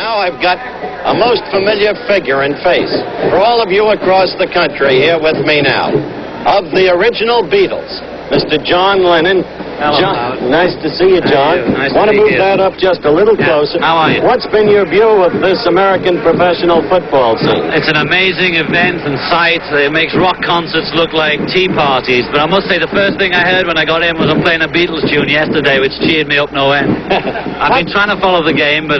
now I've got a most familiar figure and face for all of you across the country here with me now. Of the original Beatles, Mr. John Lennon. Hello, John, Howard. nice to see you, John. Nice Want to to move meet you. that up just a little closer? How are you? What's been your view of this American professional football scene? It's an amazing event and sight. It makes rock concerts look like tea parties. But I must say, the first thing I heard when I got in was I'm playing a Beatles tune yesterday, which cheered me up no end. I've been trying to follow the game, but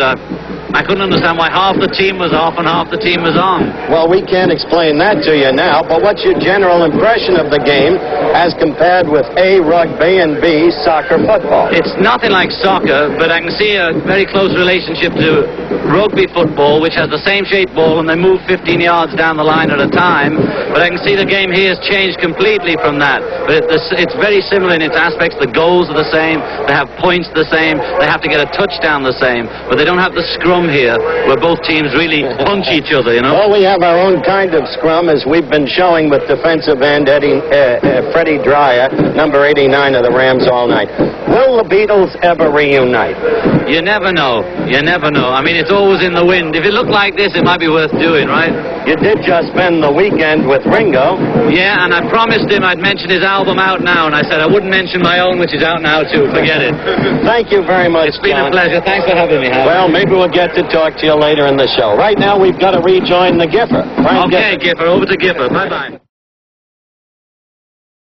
I couldn't understand why half the team was off and half the team was on. Well, we can't explain that to you now, but what's your general impression of the game as compared with A, rugby, and B, soccer football? It's nothing like soccer, but I can see a very close relationship to rugby football, which has the same shaped ball and they move 15 yards down the line at a time. But I can see the game here has changed completely from that. But it's very similar in its aspects. The goals are the same. They have points the same. They have to get a touchdown the same. But they don't have the scrum here, where both teams really punch each other, you know? Well, we have our own kind of scrum, as we've been showing with defensive end Freddie Dryer, number 89 of the Rams, all night. Will the Beatles ever reunite? You never know. You never know. I mean, it's always in the wind. If it looked like this, it might be worth doing, right? You did just spend the weekend with Ringo. Yeah, and I promised him I'd mention his album out now, and I said I wouldn't mention my own, which is out now, too. Forget it. Thank you very much, It's been John. a pleasure. Thanks for having me, Howard. Well, maybe we'll get to talk to you later in the show. Right now, we've got to rejoin the Giffer. Frank Okay, Giffer. Over to Giffer. Bye-bye.